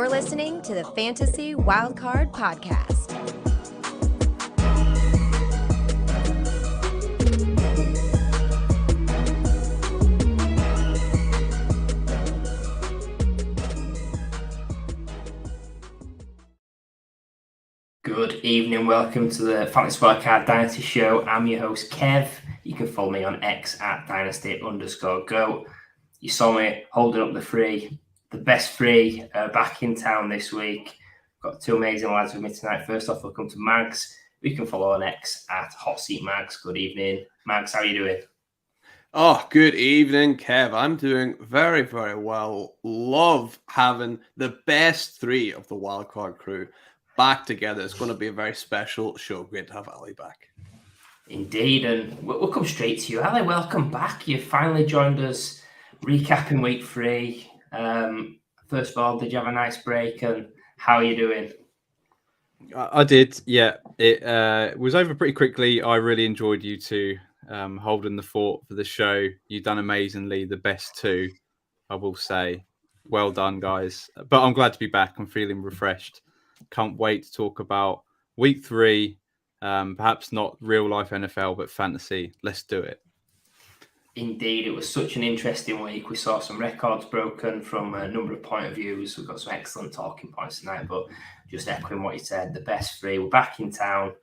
You're listening to the Fantasy Wildcard Podcast. Good evening, welcome to the Fantasy Wildcard Dynasty show. I'm your host, Kev. You can follow me on X at Dynasty_Go. You saw me holding up the best three back in town this week. Got two amazing lads with me tonight. First off, welcome to Mags. We can follow on X at Hot Seat Mags. Good evening. Mags, how are you doing? Oh, good evening, Kev. I'm doing very, very well. Love having the best three of the Wildcard crew back together. It's going to be a very special show. Great to have Ali back. Indeed, and we'll come straight to you. Ali, welcome back. You finally joined us recapping week 3. First of all, did you have a nice break, and how are you doing? I did, yeah. It was over pretty quickly. I really enjoyed you two holding the fort for the show. You've done amazingly, the best two, I will say. Well done, guys. But I'm glad to be back. I'm feeling refreshed. Can't wait to talk about week 3. Perhaps not real life NFL, but fantasy. Let's do it. Indeed, it was such an interesting week. We saw some records broken from a number of point of views. We've got some excellent talking points tonight, but just echoing what you said, the best three. We're back in town.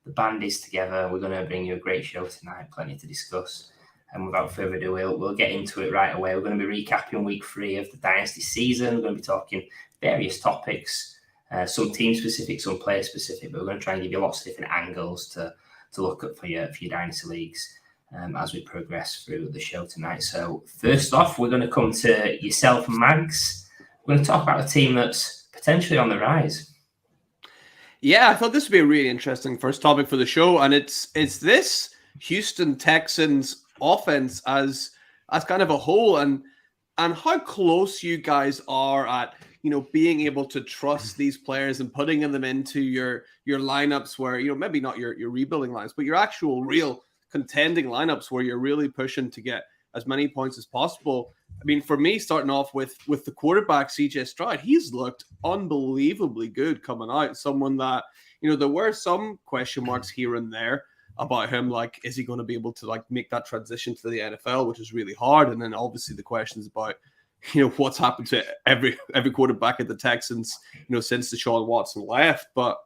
The band is together. We're going to bring you a great show tonight, plenty to discuss. And without further ado, we'll get into it right away. We're going to be recapping week 3 of the Dynasty season. We're going to be talking various topics, some team-specific, some player-specific, but we're going to try and give you lots of different angles to look at for your Dynasty leagues. As we progress through the show tonight. So first off, we're going to come to yourself, Mags. We're going to talk about a team that's potentially on the rise. Yeah, I thought this would be a really interesting first topic for the show, and it's this Houston Texans offense as kind of a whole, and how close you guys are at being able to trust these players and putting them into your lineups where maybe not your rebuilding lines, but your actual real contending lineups where you're really pushing to get as many points as possible. I mean, for me, starting off with the quarterback, CJ Stroud, he's looked unbelievably good coming out. Someone that, there were some question marks here and there about him, like, is he going to be able to make that transition to the NFL, which is really hard. And then obviously the questions about, what's happened to every quarterback at the Texans, since Deshaun Watson left. But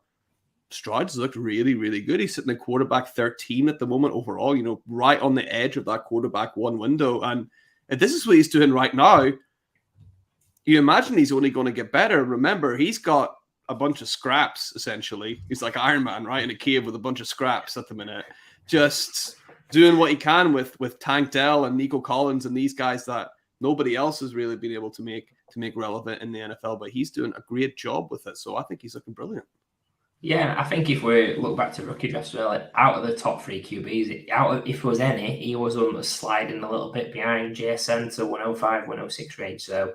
Stroud's looked really, really good. He's sitting at quarterback 13 at the moment overall, right on the edge of that quarterback 1 window. And if this is what he's doing right now, you imagine he's only going to get better. Remember, he's got a bunch of scraps, essentially. He's like Iron Man, right, in a cave with a bunch of scraps at the minute. Just doing what he can with Tank Dell and Nico Collins and these guys that nobody else has really been able to make relevant in the NFL. But he's doing a great job with it. So I think he's looking brilliant. Yeah, I think if we look back to rookie draft, out of the top 3 QBs, if there was any, he was sliding a little bit behind JSN to 105, 106 range. So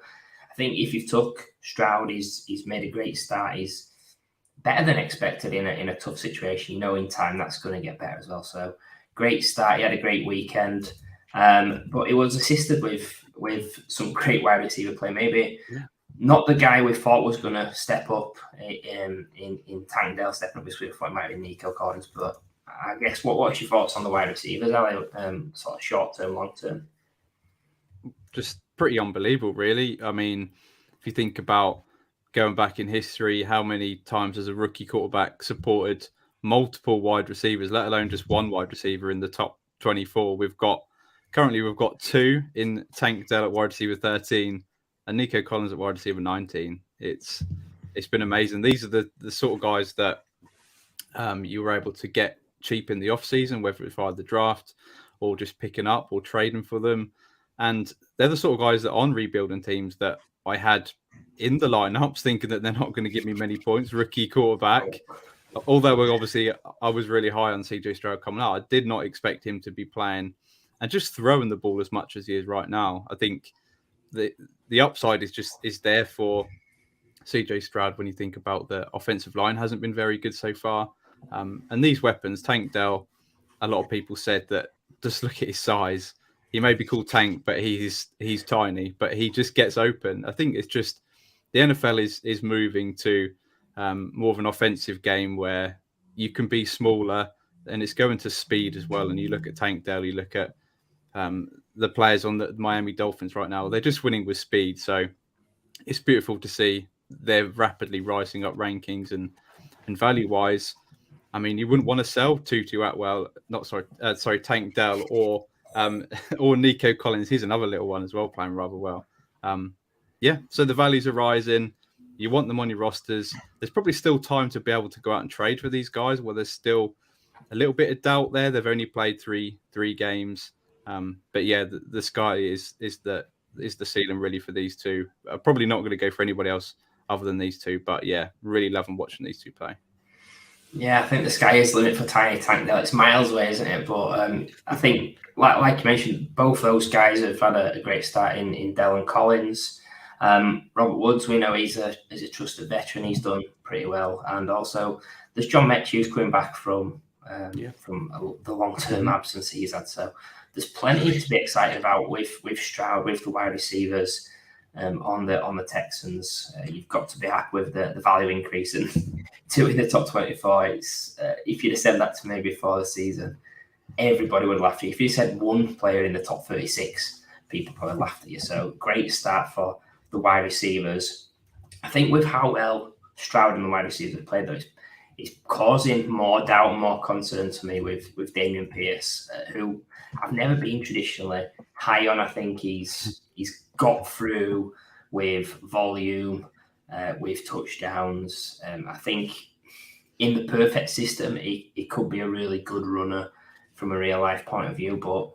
I think if you took Stroud, he's made a great start. He's better than expected in a tough situation. In time that's going to get better as well. So great start. He had a great weekend, but it was assisted with some great wide receiver play. Maybe. Yeah. Not the guy we thought was going to step up in Tank Dell stepping up this week. I thought it might be Nico Collins, but I guess what's your thoughts on the wide receivers? Are they sort of short term, long term? Just pretty unbelievable, really. I mean, if you think about going back in history, how many times has a rookie quarterback supported multiple wide receivers, let alone just one wide receiver in the top 24? We've got 2 in Tank Dell at wide receiver 13. And Nico Collins at wide receiver 19. It's been amazing. These are the sort of guys that you were able to get cheap in the offseason, whether it's via the draft or just picking up or trading for them. And they're the sort of guys that on rebuilding teams that I had in the lineups thinking that they're not going to give me many points. Rookie quarterback. Although obviously I was really high on CJ Stroud coming out, I did not expect him to be playing and just throwing the ball as much as he is right now. I think the upside is there for CJ Stroud when you think about the offensive line hasn't been very good so far. And these weapons, Tank Dell, a lot of people said that just look at his size. He may be called Tank, but he's tiny, but he just gets open. I think it's just the NFL is moving to more of an offensive game where you can be smaller, and it's going to speed as well. And you look at Tank Dell, you look at the players on the Miami Dolphins right now, they're just winning with speed. So it's beautiful to see they're rapidly rising up rankings and value-wise. I mean, you wouldn't want to sell Tutu Atwell, Tank Dell or Nico Collins. He's another little one as well, playing rather well. So the values are rising. You want them on your rosters. There's probably still time to be able to go out and trade for these guys, where there's still a little bit of doubt there. They've only played three games. But yeah, the sky is the ceiling really for these two. Probably not going to go for anybody else other than these two. But yeah, really loving watching these two play. Yeah, I think the sky is the limit for Tiny Tank Dell. It's miles away, isn't it? But I think, like you mentioned, both those guys have had a great start in Dell and Collins. Robert Woods, we know he's a trusted veteran. He's done pretty well. And also, there's John Metchie coming back from the long-term absence he's had. So there's plenty to be excited about with Stroud, with the wide receivers on the Texans. You've got to be happy with the value increase, and two in the top 24. It's if you'd have said that to me before the season, everybody would laugh at you. If you said one player in the top 36, people probably laughed at you. So great start for the wide receivers. I think with how well Stroud and the wide receivers have played, though, it's causing more doubt and more concern to me with Dameon Pierce, who I've never been traditionally high on. I think he's got through with volume, with touchdowns. I think in the perfect system, he could be a really good runner from a real life point of view. But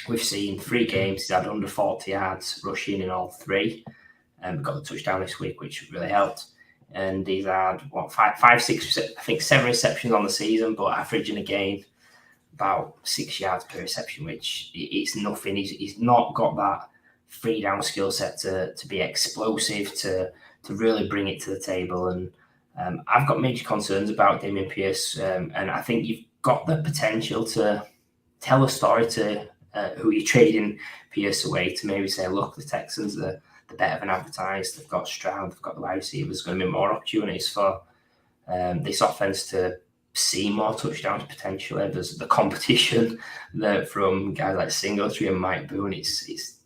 we've seen 3 games, he's had under 40 yards rushing in all 3. Got the touchdown this week, which really helped. And he's had 7 receptions on the season, but averaging a game about 6 yards per reception, which it's nothing. He's not got that 3-down skill set to be explosive, to really bring it to the table. And I've got major concerns about Dameon Pierce, and I think you've got the potential to tell a story to who you're trading Pierce away to, maybe say, look, the Texans are better than advertised. They've got Stroud, they've got the wide receivers. There's going to be more opportunities for this offense to see more touchdowns potentially. There's the competition that from guys like Singletary and Mike Boone. It's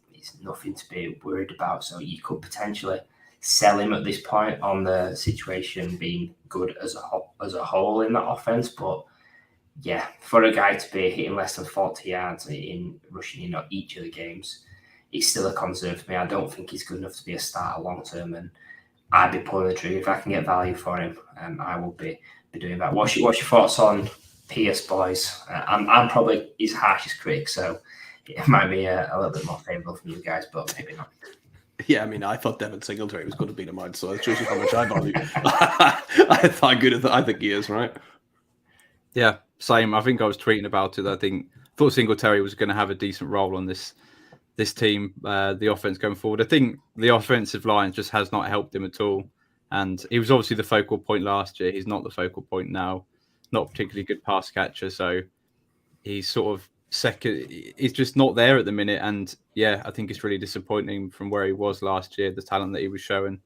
nothing to be worried about. So you could potentially sell him at this point on the situation being good as a whole in that offense. But yeah, for a guy to be hitting less than 40 yards in rushing in each of the games, it's still a concern for me. I don't think he's good enough to be a starter long term, and I'd be pulling the trigger if I can get value for him. I will be doing that. What's your thoughts on Pierce, boys? I'm probably his harshest critic, so it might be a little bit more favourable from you guys, but maybe not. Yeah, I mean, I thought Devin Singletary was going to beat him out, so it shows you how much I value. I think he is, right? Yeah, same. I think I was tweeting about it. I thought Singletary was going to have a decent role on this team, the offense going forward. I think the offensive line just has not helped him at all. And he was obviously the focal point last year. He's not the focal point now. Not a particularly good pass catcher. So he's sort of second. He's just not there at the minute. And yeah, I think it's really disappointing from where he was last year, the talent that he was showing.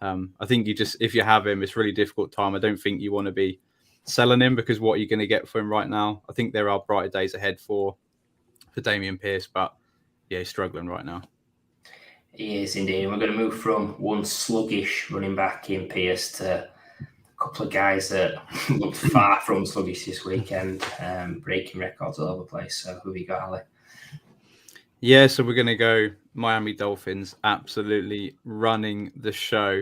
I think if you have him, it's a really difficult time. I don't think you want to be selling him, because what you're going to get for him right now, I think there are brighter days ahead for Dameon Pierce, but yeah, he's struggling right now. He is indeed. We're going to move from one sluggish running back in Pierce to a couple of guys that looked far from sluggish this weekend, breaking records all over the place. So who have you got, Ali? Yeah, so we're going to go Miami Dolphins, absolutely running the show,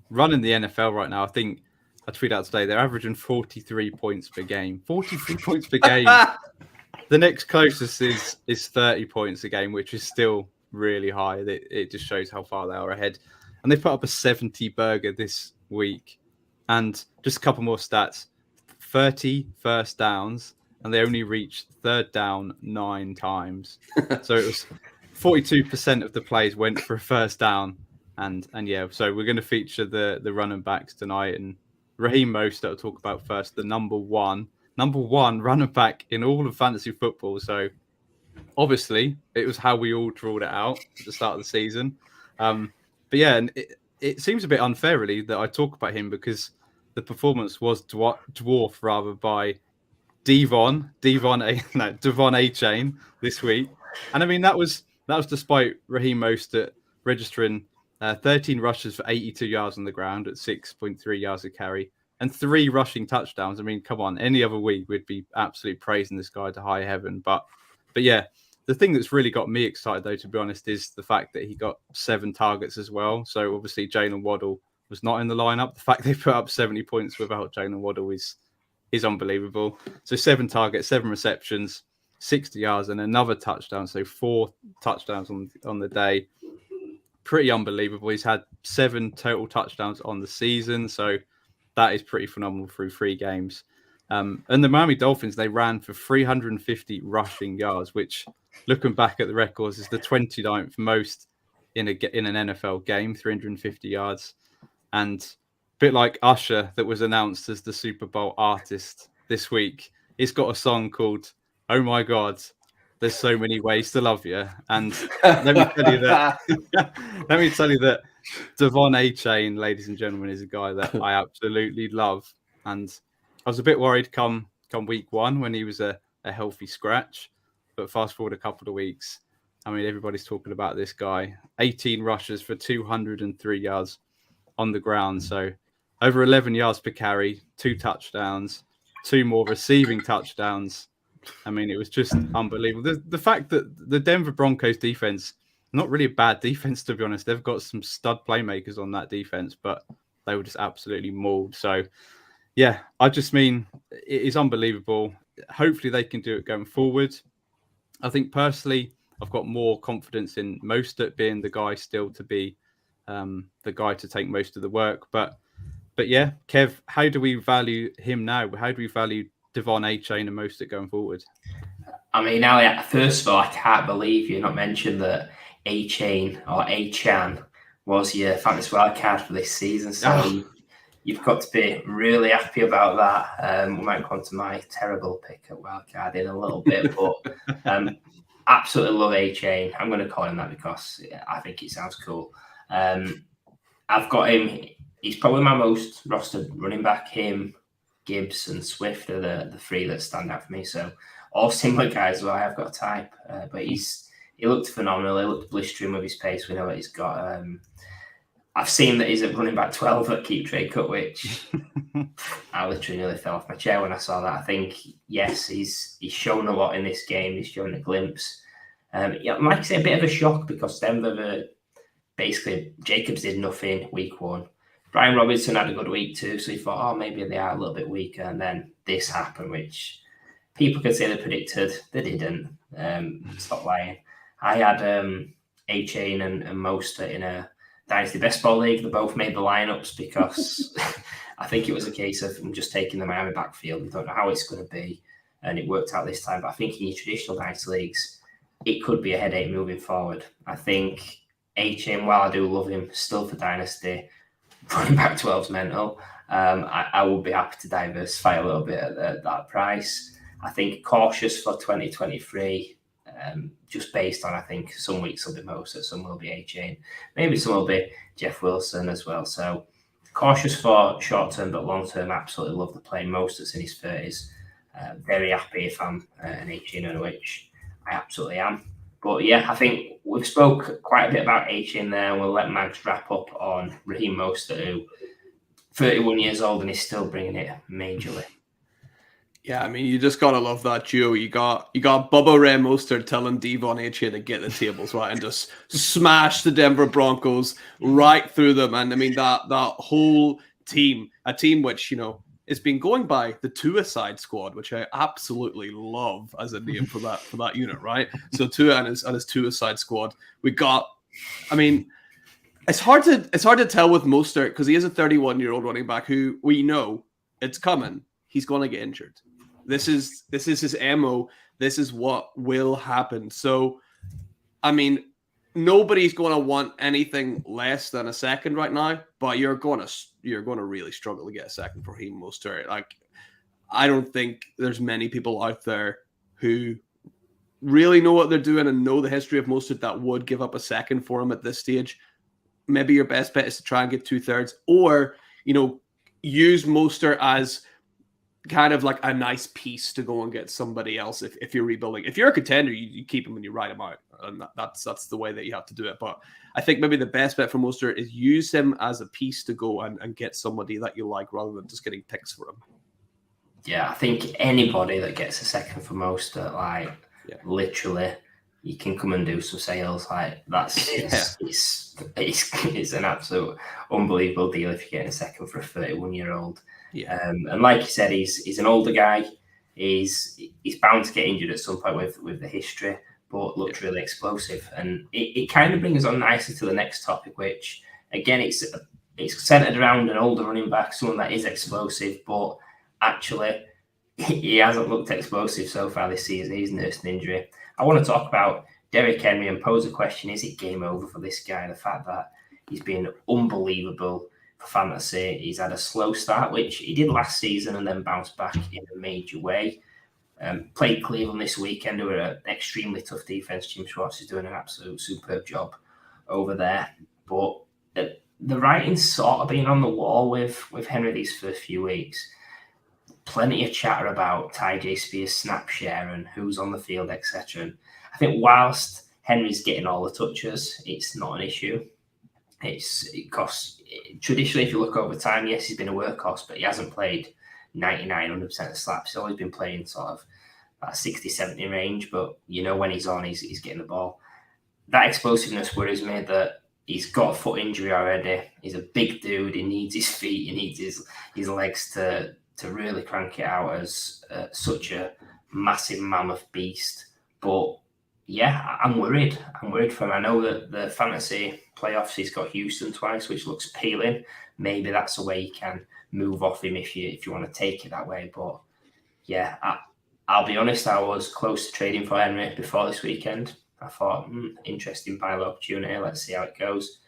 running the NFL right now. I think I tweeted out today, they're averaging 43 points per game. 43 points per game. The next closest is 30 points a game, which is still really high. It just shows how far they are ahead. And they put up a 70 burger this week. And just a couple more stats. 30 first downs, and they only reached third down 9 times. So it was 42% of the plays went for a first down. And yeah, so we're going to feature the running backs tonight. And Raheem Mostert, I'll talk about first, the number one running back in all of fantasy football. So obviously it was how we all drawed it out at the start of the season. But yeah, and it seems a bit unfair, really, that I talk about him because the performance was dwarfed rather by Devon A-Chain this week. And I mean, that was despite Raheem Mostert registering 13 rushes for 82 yards on the ground at 6.3 yards a carry and 3 rushing touchdowns. I mean, come on, any other week we'd be absolutely praising this guy to high heaven. But yeah, the thing that's really got me excited, though, to be honest, is the fact that he got 7 targets as well. So obviously Jalen Waddle was not in the lineup. The fact they put up 70 points without Jalen Waddle is unbelievable. So 7 targets, 7 receptions, 60 yards, and another touchdown. So 4 touchdowns on the day. Pretty unbelievable. He's had 7 total touchdowns on the season. So that is pretty phenomenal through 3 games. And the Miami Dolphins, they ran for 350 rushing yards, which, looking back at the records, is the 29th most in an NFL game, 350 yards. And a bit like Usher, that was announced as the Super Bowl artist this week, he's got a song called "Oh My God, There's So Many Ways to Love You." And let me tell you that Devon A-Chain, ladies and gentlemen, is a guy that I absolutely love. And I was a bit worried come week 1 when he was a healthy scratch. But fast forward a couple of weeks, I mean, everybody's talking about this guy. 18 rushes for 203 yards on the ground. So over 11 yards per carry, 2 touchdowns, 2 more receiving touchdowns. I mean, it was just unbelievable. The fact that the Denver Broncos defense, not really a bad defense, to be honest. They've got some stud playmakers on that defense, but they were just absolutely mauled. So, yeah, I just mean, it is unbelievable. Hopefully they can do it going forward. I think personally, I've got more confidence in Mostert being the guy still to be the guy to take most of the work. But yeah, Kev, how do we value him now? How do we value Devon A-Chain and Mostert going forward? I mean, Ali, first of all, I can't believe you not mentioned that A-Chain or A-Chan was your fantasy wildcard for this season. So you've got to be really happy about that. We might come to my terrible pick at wildcard in a little bit, but absolutely love A-Chain. I'm going to call him that because I think it sounds cool. I've got him. He's probably my most rostered running back. Him, Gibbs, and Swift are the 3 that stand out for me. So all similar guys. Well, I have got a type, but he looked phenomenal. He looked blistering with his pace. We know that he's got. I've seen that he's at running back 12 at Keep Trade Cut, which I literally nearly fell off my chair when I saw that. I think, yes, he's shown a lot in this game. He's shown a glimpse. Yeah, like I say, a bit of a shock because Denver, basically, Jacobs did nothing week 1. Brian Robinson had a good week too, so he thought, maybe they are a little bit weaker. And then this happened, which people could say they predicted. They didn't. Stop lying. I had A-Chain and Mostert in a Dynasty Best Ball League. They both made the lineups because I think it was a case of them just taking the Miami backfield. We don't know how it's going to be, and it worked out this time. But I think in your traditional Dynasty leagues, it could be a headache moving forward. I think A-Chain, while I do love him, still for Dynasty, running back 12's mental. I would be happy to diversify a little bit at that price. I think cautious for 2023, just based on, I think some weeks will be Mostert, some will be A-Chain, maybe some will be Jeff Wilson as well. So cautious for short term, but long term, absolutely love the play. Mostert's in his 30s. Very happy if I'm an A-Chain owner, which I absolutely am. But yeah, I think we've spoke quite a bit about A-Chain there, and we'll let Mags wrap up on Raheem Mostert, who 31 years old and is still bringing it majorly. Yeah, I mean, you just gotta love that duo. You got Bubba Ray Mostert telling Devon A-Chain to get the tables right and just smash the Denver Broncos right through them. And I mean that whole team, a team which, you know, it's been going by the Tua-side squad, which I absolutely love as a name for that unit, right? So Tua and his Tua-side squad. We got, I mean, it's hard to tell with Mostert because he is a 31-year-old running back who we know it's coming. He's going to get injured. This is his MO. This is what will happen. So, I mean, nobody's going to want anything less than a second right now, but you're going to really struggle to get a second for Raheem Mostert. Like, I don't think there's many people out there who really know what they're doing and know the history of Mostert that would give up a second for him at this stage. maybe your best bet is to try and get 2/3, or, use Mostert as kind of like a nice piece to go and get somebody else if you're rebuilding. If you're a contender, you keep him and you ride him out, and that's the way that you have to do it. But I think maybe the best bet for Mostert is use him as a piece to go and get somebody that you like rather than just getting picks for him. Yeah, I think anybody that gets a second for Mostert, literally, you can come and do some sales. It's an absolute unbelievable deal if you're getting a second for a 31-year-old. Yeah. And like you said, he's an older guy. He's bound to get injured at some point with the history, but looked really explosive. And it kind of brings us on nicely to the next topic, which again it's centered around an older running back, someone that is explosive, but actually he hasn't looked explosive so far this season. He's nursed an injury. I want to talk about Derrick Henry and pose a question: is it game over for this guy? The fact that he's been unbelievable for fantasy. He's had a slow start, which he did last season, and then bounced back in a major way. Played Cleveland this weekend, who are an extremely tough defense. Jim Schwartz is doing an absolute superb job over there. But the writing's sort of been on the wall with Henry these first few weeks. Plenty of chatter about Ty J. Spears' snap share and who's on the field, etc. And I think whilst Henry's getting all the touches, it's not an issue. It costs traditionally, if you look over time, yes, he's been a workhorse, but he hasn't played 99-100% of slaps. He's always been playing sort of that 60-70 range, but when he's on, he's getting the ball. That explosiveness worries me that he's got a foot injury already. He's a big dude. He needs his feet. He needs his legs to really crank it out as such a massive mammoth beast. But yeah, I'm worried. I'm worried for him. I know that the fantasy playoffs, he's got Houston twice, which looks appealing. Maybe that's a way you can move off him if you want to take it that way. But yeah, I'll be honest, I was close to trading for Henry before this weekend. I thought, interesting buy opportunity. Let's see how it goes.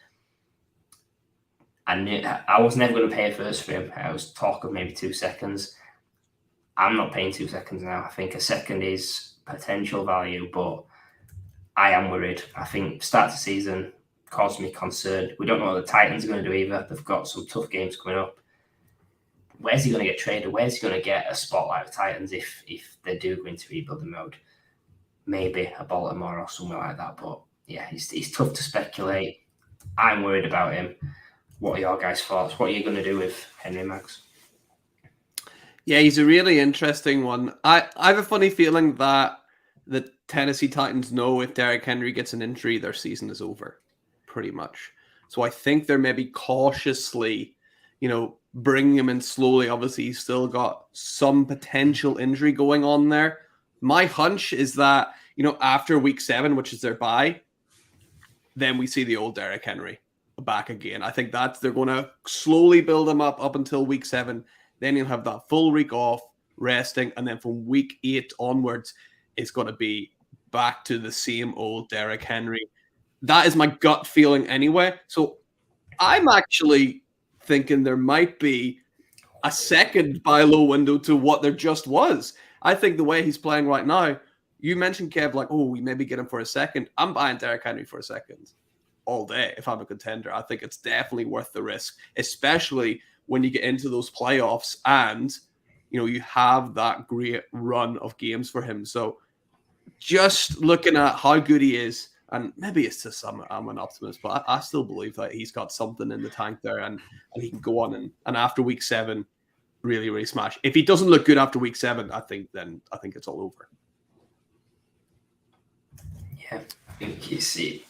I was never going to pay a first for him. I was talk of maybe 2 seconds. I'm not paying 2 seconds now. I think a second is potential value, but I am worried. I think start to season caused me concern. We don't know what the Titans are going to do either. They've got some tough games coming up. Where's he going to get traded? Where's he going to get a spot like the Titans if they do go into rebuilding mode? Maybe a Baltimore or somewhere like that. But yeah, it's tough to speculate. I'm worried about him. What are your guys' thoughts? What are you going to do with Henry, Max? Yeah, he's a really interesting one. I have a funny feeling that the Tennessee Titans know if Derrick Henry gets an injury, their season is over, pretty much. So I think they're maybe cautiously, bringing him in slowly. Obviously, he's still got some potential injury going on there. My hunch is that, after week 7, which is their bye, then we see the old Derrick Henry back again. I think they're going to slowly build him up until week 7. Then he'll have that full week off, resting, and then from week 8 onwards, it's going to be back to the same old Derrick Henry. That is my gut feeling anyway. So I'm actually thinking there might be a second buy low window to what there just was. I think the way he's playing right now, you mentioned, Kev, we maybe get him for a second. I'm buying Derrick Henry for a second all day if I'm a contender. I think it's definitely worth the risk, especially when you get into those playoffs and, you have that great run of games for him. So just looking at how good he is, and maybe it's just I'm an optimist, but I still believe that he's got something in the tank there and he can go on and after week 7, really, really smash. If he doesn't look good after week 7, I think it's all over. Yeah, I think you see,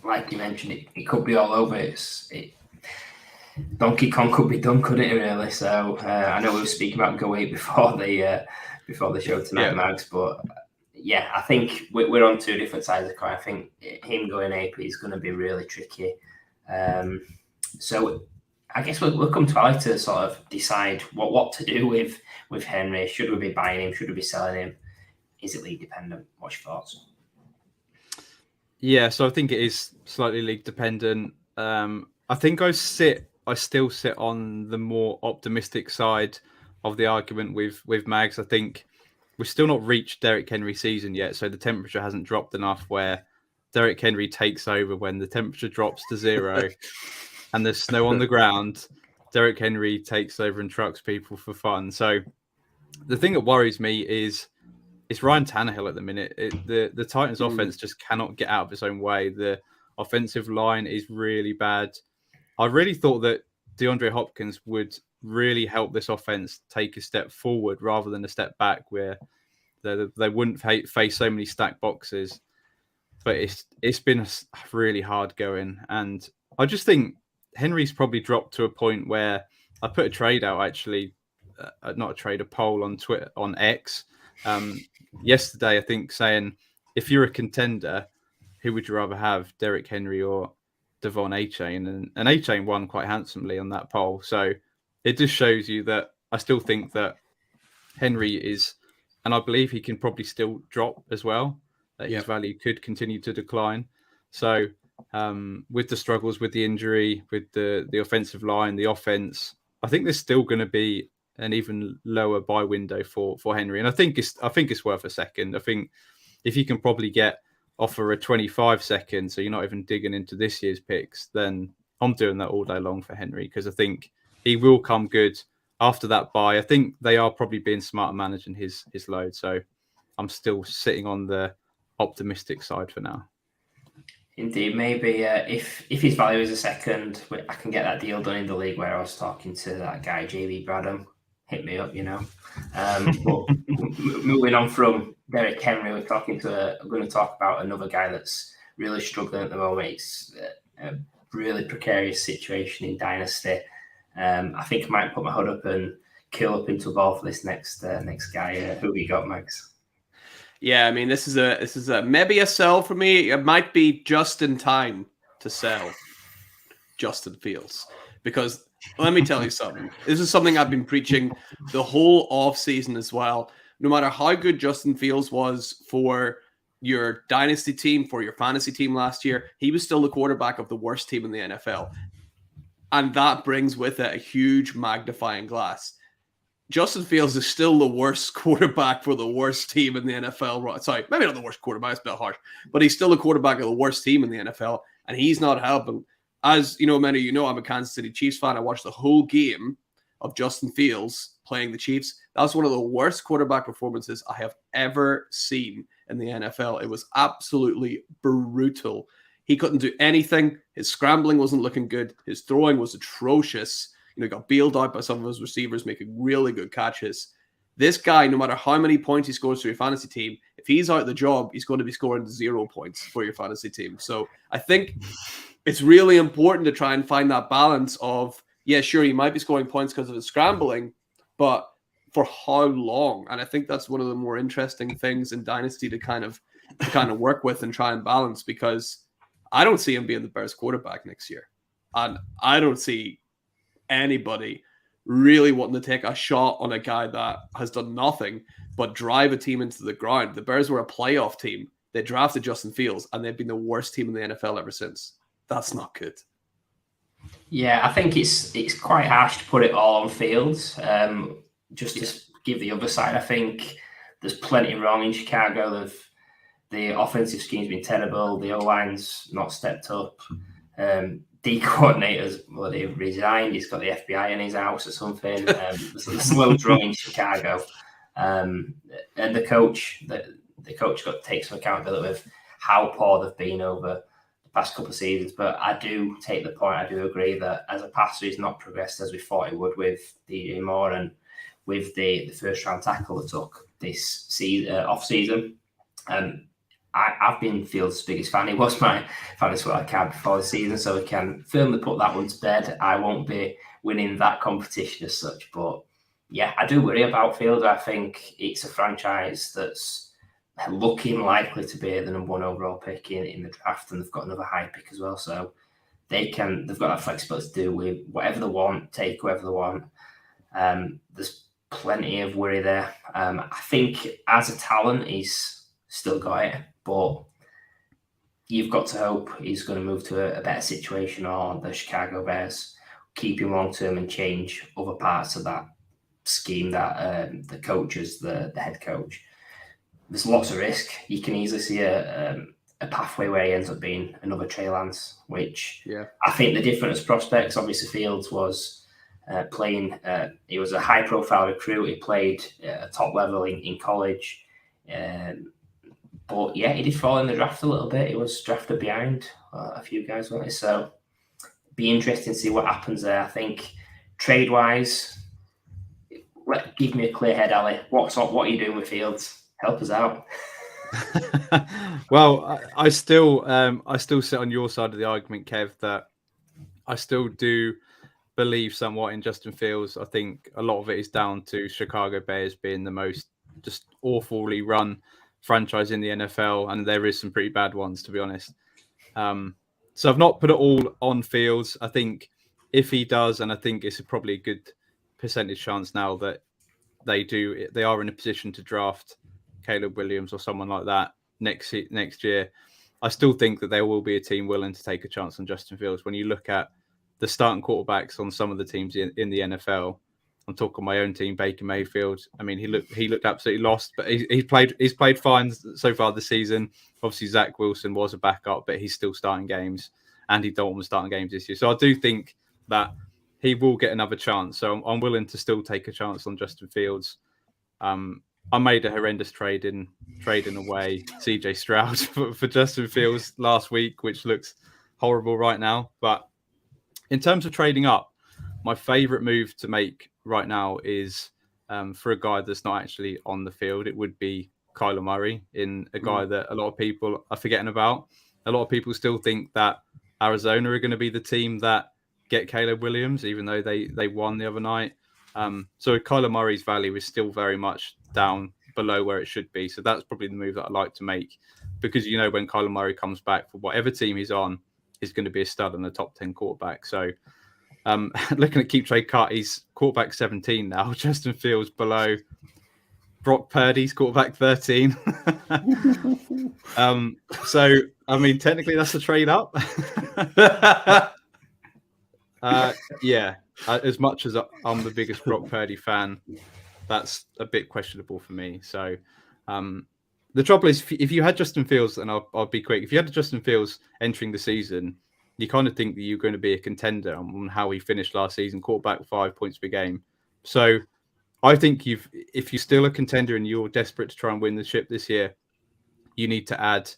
like you mentioned, it could be all over. Donkey Kong could be done, couldn't it, really? So I know we were speaking about Go 8 before the show tonight, Mags, but yeah, I think we're on 2 different sides of the coin. I think him going AP is going to be really tricky. So I guess we'll come to Ali to sort of decide what to do with Henry. Should we be buying him? Should we be selling him? Is it league dependent? What's your thoughts? Yeah, so I think it is slightly league dependent. I think I still sit on the more optimistic side of the argument with Mags. I think we've still not reached Derrick Henry season yet, so the temperature hasn't dropped enough where Derrick Henry takes over when the temperature drops to 0 and there's snow on the ground. Derrick Henry takes over and trucks people for fun. So the thing that worries me is it's Ryan Tannehill at the minute. The Titans offense just cannot get out of its own way. The offensive line is really bad. I really thought that DeAndre Hopkins would really help this offense take a step forward rather than a step back, where they wouldn't face so many stacked boxes. But it's been really hard going. And I just think Henry's probably dropped to a point where I put a trade out, actually, a poll on Twitter, on X, yesterday, I think, saying, if you're a contender, who would you rather have, Derrick Henry or Devon A-Chain? And A-Chain won quite handsomely on that poll. So it just shows you that I still think that Henry is, and I believe he can probably still drop as well, that his value could continue to decline. So with the struggles with the injury, with the offensive line, the offense, I think there's still going to be an even lower buy window for Henry. And I think it's worth a second. I think if you can probably offer a 25 second, so you're not even digging into this year's picks, then I'm doing that all day long for Henry, because I think he will come good after that buy. I think they are probably being smart at managing his load. So I'm still sitting on the optimistic side for now. Indeed, maybe if his value is a second, I can get that deal done in the league where I was talking to that guy, JB Bradham. Hit me up, But moving on from Derrick Henry, we're going to talk about another guy that's really struggling at the moment. It's a really precarious situation in Dynasty. I think I might put my hood up and kill up into a ball for this next guy. Who we got, Max? Yeah, I mean, this is a maybe a sell for me. It might be just in time to sell Justin Fields, because let me tell you something. This is something I've been preaching the whole off season as well. No matter how good Justin Fields was for your dynasty team, for your fantasy team last year, he was still the quarterback of the worst team in the NFL. And that brings with it a huge magnifying glass. Justin Fields is still the worst quarterback for the worst team in the NFL. Sorry, maybe not the worst quarterback, it's a bit harsh, but he's still the quarterback of the worst team in the NFL, and he's not helping. As you know, many of you know, I'm a Kansas City Chiefs fan. I watched the whole game of Justin Fields playing the Chiefs. That was one of the worst quarterback performances I have ever seen in the NFL. It was absolutely brutal. He couldn't do anything. His scrambling wasn't looking good. His throwing was atrocious. Got bailed out by some of his receivers making really good catches. This guy, no matter how many points he scores for your fantasy team, if he's out of the job, he's going to be scoring 0 points for your fantasy team. So I think it's really important to try and find that balance of, yeah, sure, he might be scoring points because of his scrambling, but for how long? And I think that's one of the more interesting things in Dynasty to kind of work with and try and balance, because I don't see him being the Bears quarterback next year. And I don't see anybody really wanting to take a shot on a guy that has done nothing but drive a team into the ground. The Bears were a playoff team. They drafted Justin Fields, and they've been the worst team in the NFL ever since. That's not good. Yeah, I think it's quite harsh to put it all on Fields. Just to give the other side, I think there's plenty wrong in Chicago. The offensive scheme's been terrible. The O-line's not stepped up. D coordinators, well, they resigned. He's got the FBI in his house or something. There's loads wrong in Chicago. And the coach got to take some accountability with how poor they've been over the past couple of seasons. But I do take the point. I do agree that as a passer, he's not progressed as we thought he would with DJ Moore and with the first round tackle that took this off season. I've been Fields' biggest fan. He was my fantasy wild card before the season, so we can firmly put that one to bed. I won't be winning that competition as such, but yeah, I do worry about Fields. I think it's a franchise that's looking likely to be the number 1 overall pick in the draft, and they've got another high pick as well, so they've got that flexibility to do with whatever they want, take whoever they want. There's plenty of worry there. I think as a talent, he's still got it, but you've got to hope he's going to move to a better situation, or the Chicago Bears keep him long term and change other parts of that scheme that the coach is the head coach. There's lots of risk. You can easily see a a pathway where he ends up being another Trey Lance, which Yeah. I think the difference prospects, obviously Fields was playing, he was a high profile recruit. He played at a top level in college. But yeah, he did fall in the draft a little bit. He was drafted behind a few guys, wasn't he? So be interesting to see what happens there. I think trade-wise, give me a clear head, Ali. What are you doing with Fields? Help us out. Well, I still sit on your side of the argument, Kev, that I still do believe somewhat in Justin Fields. I think a lot of it is down to Chicago Bears being the most just awfully run franchise in the NFL, and there is some pretty bad ones, to be honest. So I've not put it all on Fields. I think if he does, and I think it's probably a good percentage chance now that they are in a position to draft Caleb Williams or someone like that next year. I still think that there will be a team willing to take a chance on Justin Fields. When you look at the starting quarterbacks on some of the teams in the NFL, I'm talking my own team, Baker Mayfield. I mean, he looked absolutely lost, but he's played fine so far this season. Obviously, Zach Wilson was a backup, but he's still starting games. Andy Dalton was starting games this year. So I do think that he will get another chance. So I'm willing to still take a chance on Justin Fields. I made a horrendous trading away CJ Stroud for Justin Fields last week, which looks horrible right now. But in terms of trading up, my favorite move to make right now is for a guy that's not actually on the field. It would be Kyler Murray, in a guy that a lot of people are forgetting about. A lot of people still think that Arizona are going to be the team that get Caleb Williams, even though they won the other night. So Kyler Murray's value is still very much down below where it should be. So that's probably the move that I'd like to make, because when Kyler Murray comes back for whatever team he's on, he's going to be a stud and a top 10 quarterback. So looking at Keep Trade Cut, he's quarterback 17 now. Justin Fields below Brock Purdy's quarterback 13. So, I mean, technically that's a trade up. Yeah. As much as I'm the biggest Brock Purdy fan, that's a bit questionable for me. So the trouble is, if you had Justin Fields, and I'll be quick, if you had Justin Fields entering the season, you kind of think that you're going to be a contender on how he finished last season, quarterback 5 points per game. So I think if you're still a contender and you're desperate to try and win the ship this year, you need to add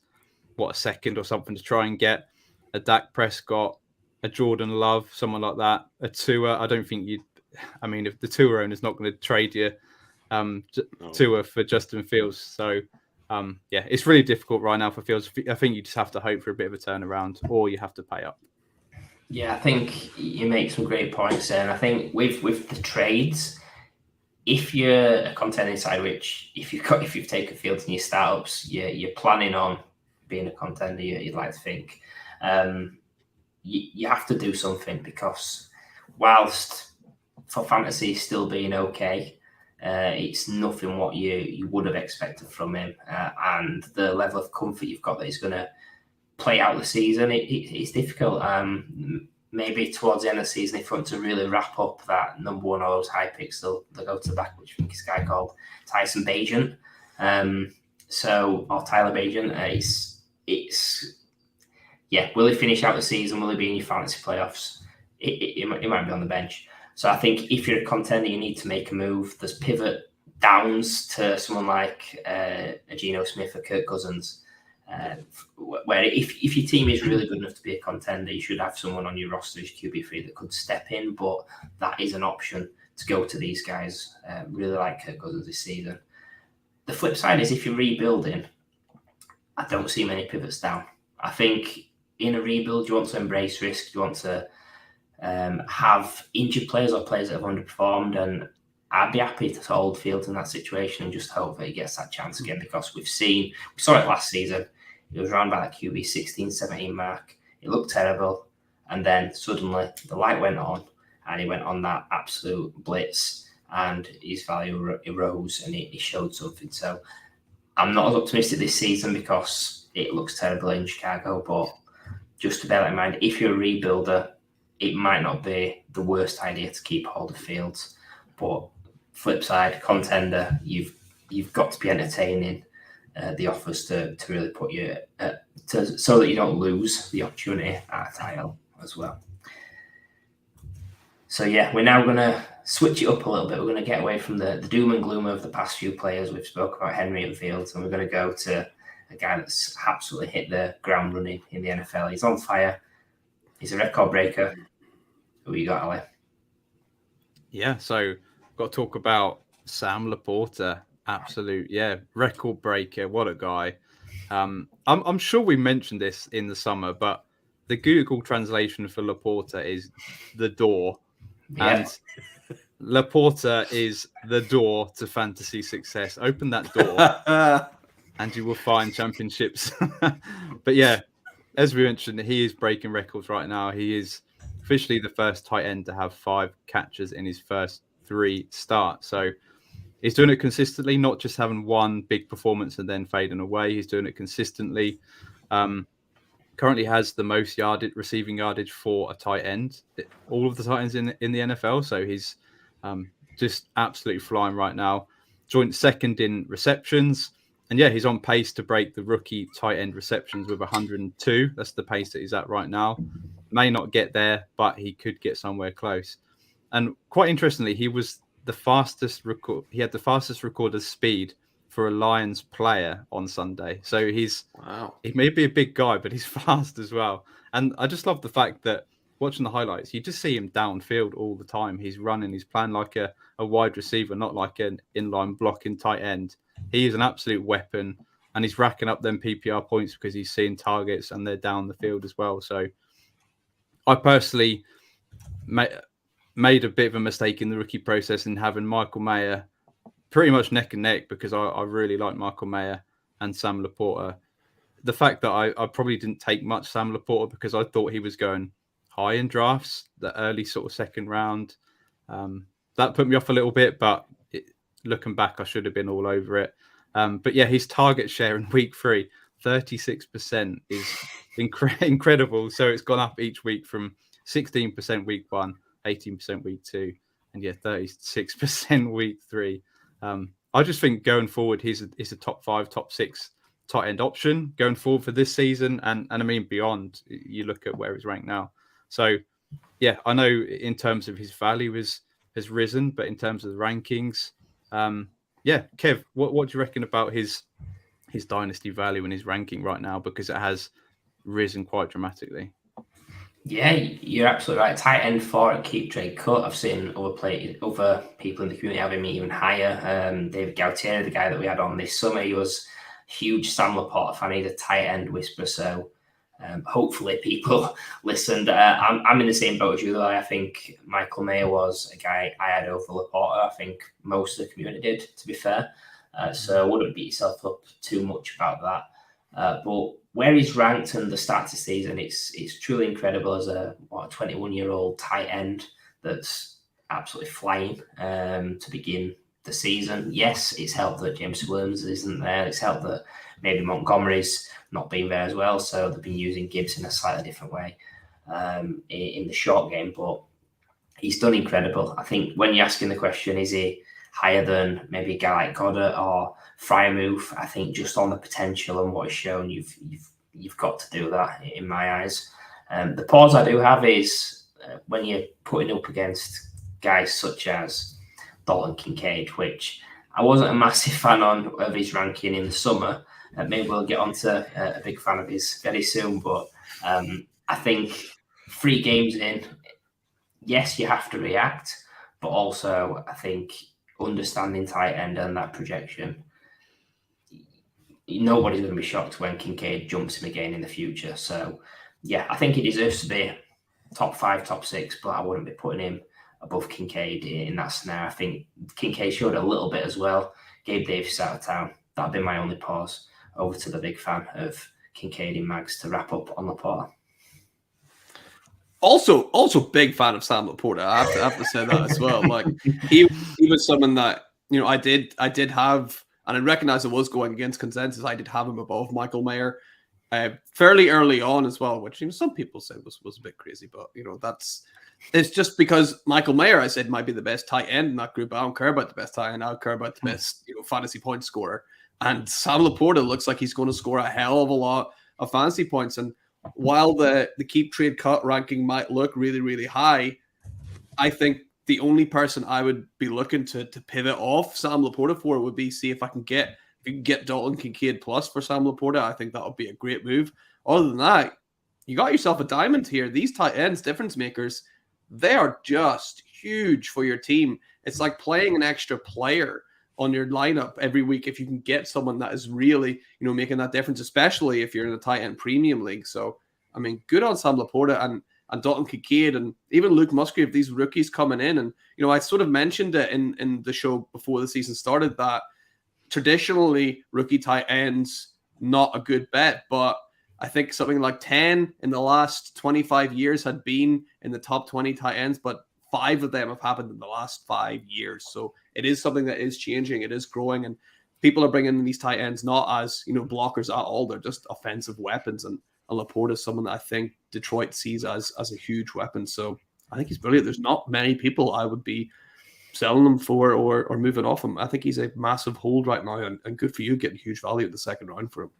a second or something to try and get a Dak Prescott, a Jordan Love, someone like that, a Tua. I don't think if the Tua owner's not going to trade you Tua for Justin Fields. So it's really difficult right now for Fields. I think you just have to hope for a bit of a turnaround, or you have to pay up. Yeah, I think you make some great points there. And I think with the trades, if you're a contending side, which if you've taken Fields in your startups, you're planning on being a contender, you'd like to think, you have to do something, because whilst for fantasy still being okay, it's nothing what you would have expected from him, and the level of comfort you've got that he's going to play out the season, it's difficult. Maybe towards the end of the season, if you want to really wrap up that number one of those high picks, they'll go to the back, which I think is a guy called Tyson Bagent. Or Tyler Bagent. Will he finish out the season? Will he be in your fantasy playoffs? It might be on the bench. So I think if you're a contender, you need to make a move. There's pivot downs to someone like a Geno Smith or Kirk Cousins, where if your team is really good enough to be a contender, you should have someone on your roster as QB3 that could step in, but that is an option to go to these guys. Really like Kirk Cousins this season. The flip side is, if you're rebuilding, I don't see many pivots down. I think in a rebuild, you want to embrace risk. You want to have injured players or players that have underperformed, and I'd be happy to hold Fields in that situation and just hope that he gets that chance again, because we saw it last season. It was around by that QB 16, 17 mark. It looked terrible, and then suddenly the light went on, and he went on that absolute blitz, and his value rose, and he showed something. So I'm not as optimistic this season because it looks terrible in Chicago, but just to bear that in mind, if you're a rebuilder, it might not be the worst idea to keep hold of Fields. But flip side, contender, you've got to be entertaining the offers to really put you so that you don't lose the opportunity at a title as well. So yeah, we're now going to switch it up a little bit. We're going to get away from the doom and gloom of the past few players. We've spoken about Henry and Fields, and we're going to go to a guy that's absolutely hit the ground running in the NFL. He's on fire. He's a record breaker. Who you got, Ali? Yeah, so got to talk about Sam LaPorta. Absolute, record breaker. What a guy. I'm sure we mentioned this in the summer, but the Google translation for LaPorta is the door. Yeah. And LaPorta is the door to fantasy success. Open that door and you will find championships. But yeah, as we mentioned, he is breaking records right now. He is officially the first tight end to have 5 catches in his first 3 starts. So he's doing it consistently, not just having one big performance and then fading away. He's doing it consistently. Currently has the most receiving yardage for a tight end. All of the tight ends in the NFL. So he's just absolutely flying right now. Joint second in receptions. And yeah, he's on pace to break the rookie tight end receptions with 102. That's the pace that he's at right now. May not get there, but he could get somewhere close. And quite interestingly, he was the fastest record. He had the fastest recorded speed for a Lions player on Sunday. So he may be a big guy, but he's fast as well. And I just love the fact that watching the highlights, you just see him downfield all the time. He's running, he's playing like a wide receiver, not like an inline blocking tight end. He is an absolute weapon, and he's racking up them PPR points because he's seeing targets and they're down the field as well. So I personally made a bit of a mistake in the rookie process in having Michael Mayer pretty much neck and neck because I really like Michael Mayer and Sam LaPorta. The fact that I probably didn't take much Sam LaPorta because I thought he was going high in drafts, the early sort of second round. That put me off a little bit, but looking back, I should have been all over it. But yeah, his target share in week 3, 36% is incredible. So it's gone up each week from 16% week 1, 18% week 2, and yeah, 36% week 3. I just think going forward, he's a top 5, top 6 tight end option going forward for this season. And I mean, beyond, you look at where he's ranked now. So yeah, I know in terms of his value has risen, but in terms of the rankings, Kev, what do you reckon about his dynasty value and his ranking right now? Because it has risen quite dramatically. Yeah, you're absolutely right. Tight end 4 at Keep Trade Cut. I've seen other people in the community having me even higher. David Gautier, the guy that we had on this summer, he was a huge Sam LaPorta fan. He's a tight end whisperer. So hopefully people listened. I'm in the same boat as you, though. I think Michael Mayer was a guy I had over LaPorta. I think most of the community did, to be fair. So I wouldn't beat yourself up too much about that. But where he's ranked and the start to season, it's truly incredible as a 21-year-old tight end that's absolutely flying to begin the season. Yes, it's helped that James Williams isn't there. It's helped that maybe Montgomery's not been there as well. So they've been using Gibbs in a slightly different way in the short game. But he's done incredible. I think when you're asking the question, is he higher than maybe a guy like Goddard or Freiermuth, I think just on the potential and what he's shown, you've got to do that in my eyes. The pause I do have is when you're putting up against guys such as Dalton Kincaid, which I wasn't a massive fan of his ranking in the summer. Maybe we'll get on to a big fan of his very soon, but I think 3 games in, yes, you have to react, but also I think understanding tight end and that projection, nobody's going to be shocked when Kincaid jumps him again in the future. So, yeah, I think he deserves to be top 5, top 6, but I wouldn't be putting him above Kincaid in that scenario. I think Kincaid showed a little bit as well. Gabe Davis out of town. That'd be my only pause. Over to the big fan of Kincaid and Mags to wrap up on LaPorta. Also big fan of Sam LaPorta. I have to say that as well. Like he was someone that, you know, I did have, and I recognize it was going against consensus. I did have him above Michael Mayer fairly early on as well, which, you know, some people said was a bit crazy, but you know, it's just because Michael Mayer, I said, might be the best tight end in that group. I don't care about the best tight end. I don't care about the best, you know, fantasy point scorer. And Sam LaPorta looks like he's going to score a hell of a lot of fantasy points. And while the keep trade cut ranking might look really, really high, I think the only person I would be looking to pivot off Sam LaPorta for would be see if you can get Dalton Kincaid plus for Sam LaPorta. I think that would be a great move. Other than that, you got yourself a diamond here. These tight ends, difference makers, they are just huge for your team. It's like playing an extra player on your lineup every week if you can get someone that is really, making that difference, especially if you're in a tight end premium league. So, I mean, good on Sam LaPorta and Dalton Kincaid and even Luke Musgrave, these rookies coming in. And, I sort of mentioned it in the show before the season started that traditionally rookie tight ends, not a good bet, but I think something like 10 in the last 25 years had been in the top 20 tight ends, but 5 of them have happened in the last 5 years. So it is something that is changing. It is growing, and people are bringing in these tight ends not as blockers at all. They're just offensive weapons, and LaPorta is someone that I think Detroit sees as a huge weapon. So I think he's brilliant. There's not many people I would be selling him for or moving off him. I think he's a massive hold right now, and good for you getting huge value at the second round for him.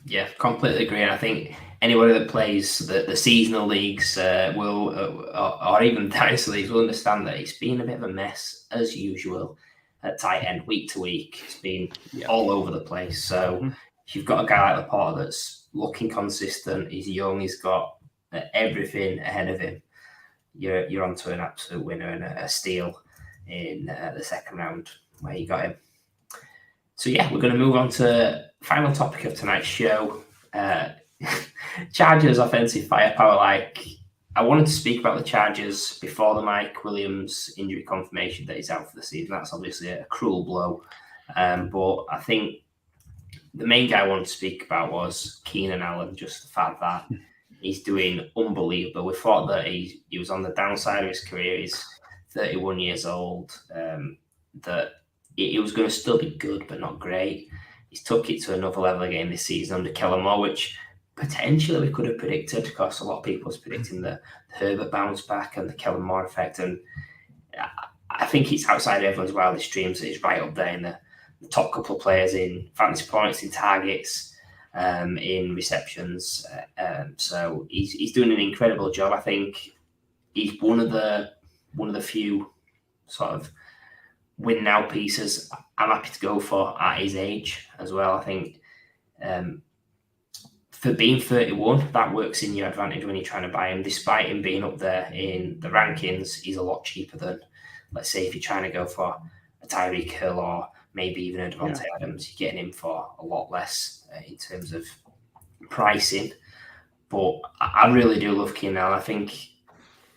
Yeah, completely agree. And I think anybody that plays the seasonal leagues will, or even Dynasty leagues, will understand that it's been a bit of a mess as usual at tight end week to week. It's been all over the place. So if you've got a guy like LaPorta that's looking consistent, he's young, he's got everything ahead of him, you're onto an absolute winner and a steal in the second round where you got him. So yeah, we're going to move on to final topic of tonight's show. Chargers offensive firepower. I wanted to speak about the Chargers before the Mike Williams injury confirmation that he's out for the season. That's obviously a cruel blow. But I think the main guy I wanted to speak about was Keenan Allen, just the fact that he's doing unbelievable. We thought that he was on the downside of his career. He's 31 years old. That it was going to still be good, but not great. He's took it to another level again this season under Kellen Moore, which potentially we could have predicted because a lot of people was predicting the Herbert bounce back and the Kellen Moore effect. And I think it's outside everyone's wildest dreams that he's right up there in the top couple of players in fantasy points, in targets, in receptions. So he's doing an incredible job. I think he's one of the few sort of win now pieces I'm happy to go for at his age as well. I think for being 31, that works in your advantage when you're trying to buy him. Despite him being up there in the rankings, he's a lot cheaper than, let's say, if you're trying to go for a Tyreek Hill or maybe even a Devontae Adams, you're getting him for a lot less in terms of pricing. But I really do love Keenan Allen. I think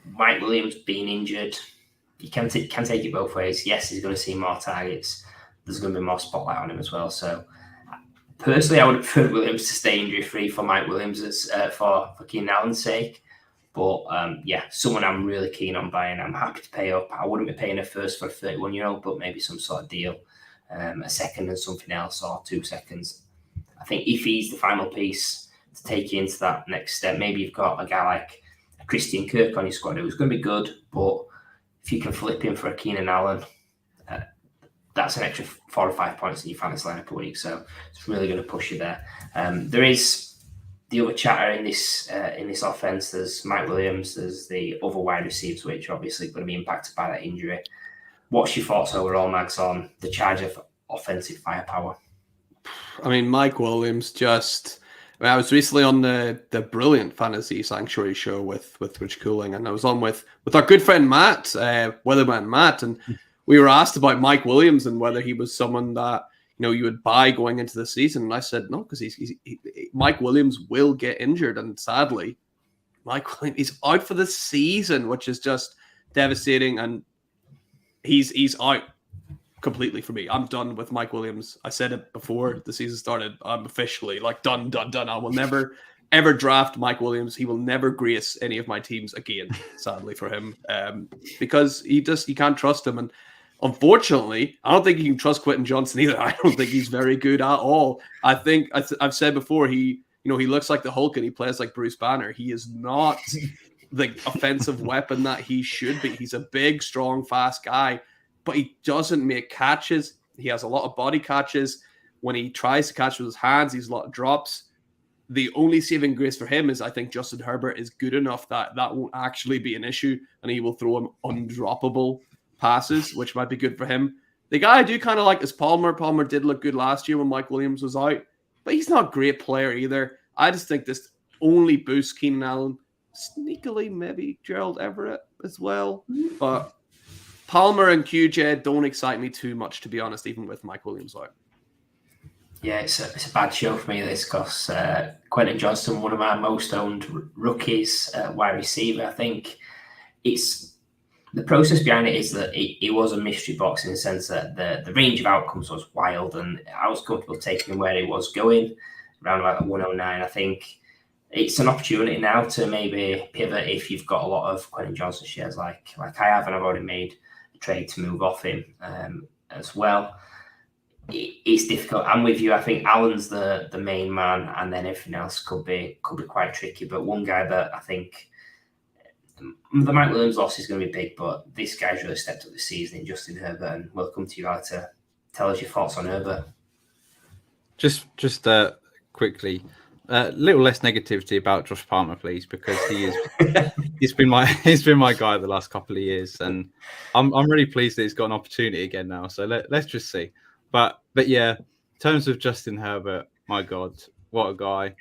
Mike Williams being injured, you can take it both ways. Yes, he's going to see more targets. There's going to be more spotlight on him as well. So personally, I would prefer Williams to stay injury-free for Mike Williams for Keenan Allen's sake. But someone I'm really keen on buying. I'm happy to pay up. I wouldn't be paying a first for a 31-year-old, but maybe some sort of deal, a second and something else, or 2 seconds. I think if he's the final piece to take you into that next step, maybe you've got a guy like Christian Kirk on your squad who's going to be good, but if you can flip him for a Keenan Allen, that's an extra 4 or 5 points in your fantasy lineup a week. So it's really going to push you there. There is the other chatter in this offense. There's Mike Williams. There's the other wide receivers, which are obviously going to be impacted by that injury. What's your thoughts overall, Mags, on the Chargers offensive firepower? I mean, Mike Williams I was recently on the brilliant Fantasy Sanctuary show with Rich Cooling, and I was on with our good friend Matt, Weatherman Matt, and we were asked about Mike Williams and whether he was someone that you would buy going into the season. And I said no, because Mike Williams will get injured, and sadly, Mike Williams is out for the season, which is just devastating, and he's out completely for me. I'm done with Mike Williams. I said it before the season started. I'm officially done. I will never ever draft Mike Williams. He will never grace any of my teams again, sadly for him, because you can't trust him. And unfortunately, I don't think you can trust Quentin Johnson either. I don't think he's very good at all. I think I've said before, he looks like the Hulk and he plays like Bruce Banner. He is not the offensive weapon that he should be. He's a big, strong, fast guy, but he doesn't make catches. He has a lot of body catches, when he tries to catch with his hands, he's a lot of drops. The only saving grace for him is I think Justin Herbert is good enough that won't actually be an issue, and he will throw him undroppable passes, which might be good for him. The guy I do kind of like is Palmer. Palmer did look good last year when Mike Williams was out, but he's not a great player either. I just think this only boosts Keenan Allen, sneakily maybe Gerald Everett as well. But Palmer and QJ don't excite me too much, to be honest, even with Mike Williams out. Yeah, it's a bad show for me, this, because Quentin Johnston, one of our most owned rookies, wide receiver. I think the process behind it is that it was a mystery box in the sense that the range of outcomes was wild, and I was comfortable taking him where he was going, around about the 109. I think it's an opportunity now to maybe pivot if you've got a lot of Quentin Johnston shares like I have, and I've already made a trade to move off him as well. It's difficult. I'm with you. I think Allen's the main man, and then everything else could be quite tricky. But one guy that I think the Mike Williams loss is going to be big, but this guy's really stepped up this season in Justin Herbert. And welcome to you, Ali, to tell us your thoughts on Herbert. Just quickly, a little less negativity about Josh Palmer, please, because he's been my guy the last couple of years, and I'm really pleased that he's got an opportunity again now. So let's just see. But yeah, in terms of Justin Herbert, my God, what a guy.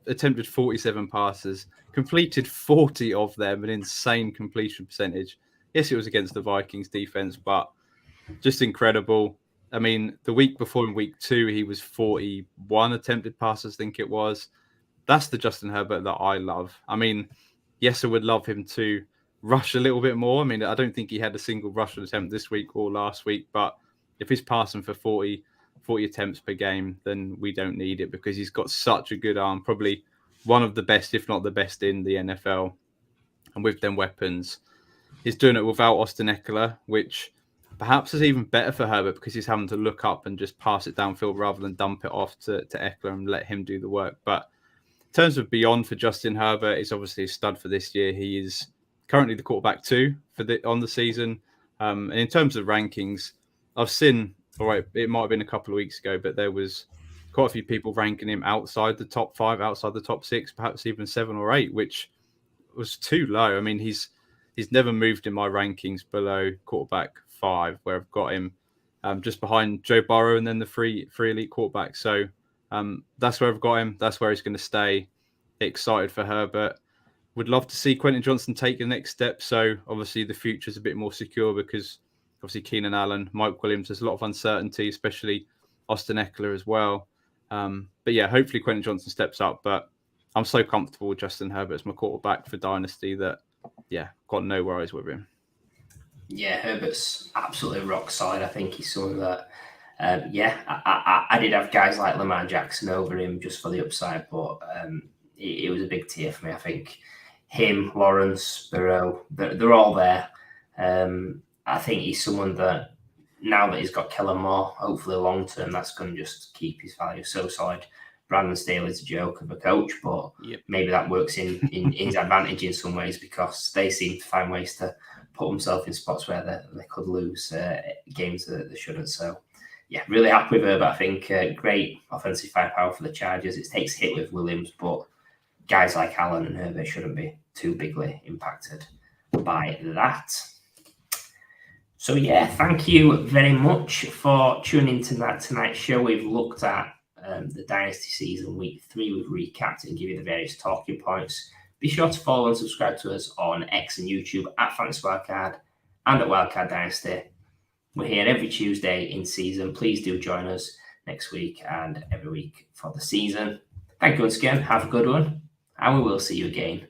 Attempted 47 passes, completed 40 of them, an insane completion percentage. Yes, it was against the Vikings defense, but just incredible. I mean, the week before in week 2, he was 41 attempted passes, I think it was. That's the Justin Herbert that I love. I mean, yes, I would love him to rush a little bit more. I mean, I don't think he had a single rushing attempt this week or last week, but if he's passing for 40 attempts per game, then we don't need it because he's got such a good arm, probably one of the best, if not the best in the NFL. And with them weapons, he's doing it without Austin Eckler, which perhaps is even better for Herbert because he's having to look up and just pass it downfield rather than dump it off to Eckler and let him do the work. But in terms of beyond for Justin Herbert, he's obviously a stud for this year. He is currently the quarterback 2 on the season. And in terms of rankings, I've seen, all right, it might have been a couple of weeks ago, but there was quite a few people ranking him outside the top 5, outside the top 6, perhaps even 7 or 8, which was too low. I mean, he's never moved in my rankings below quarterback 5, where I've got him just behind Joe Burrow and then the three elite quarterbacks. So that's where I've got him. That's where he's going to stay. Excited for Herbert. Would love to see Quentin Johnston take the next step. So obviously the future's a bit more secure because obviously Keenan Allen, Mike Williams, there's a lot of uncertainty, especially Austin Eckler as well. But yeah, hopefully Quentin Johnston steps up. But I'm so comfortable with Justin Herbert as my quarterback for Dynasty that, yeah, got no worries with him. Yeah, Herbert's absolutely rock solid. I think he's someone that, I did have guys like Lamar Jackson over him just for the upside, but it was a big tier for me. I think him, Lawrence, Burrow, they're all there. I think he's someone that now that he's got Kellen Moore, hopefully long term, that's going to just keep his value so solid. Brandon Staley's a joke of a coach, but maybe that works in his advantage in some ways because they seem to find ways to put themselves in spots where they could lose games that they shouldn't. So, yeah, really happy with her. But I think great offensive firepower for the Chargers. It takes a hit with Williams, but guys like Allen and Herbert shouldn't be too bigly impacted by that. So, yeah, thank you very much for tuning into tonight's show. We've looked at the Dynasty season week 3. We've recapped and give you the various talking points. Be sure to follow and subscribe to us on X and YouTube at Fantasy Wildcard and at Wildcard Dynasty. We're here every Tuesday in season. Please do join us next week and every week for the season. Thank you once again. Have a good one. And we will see you again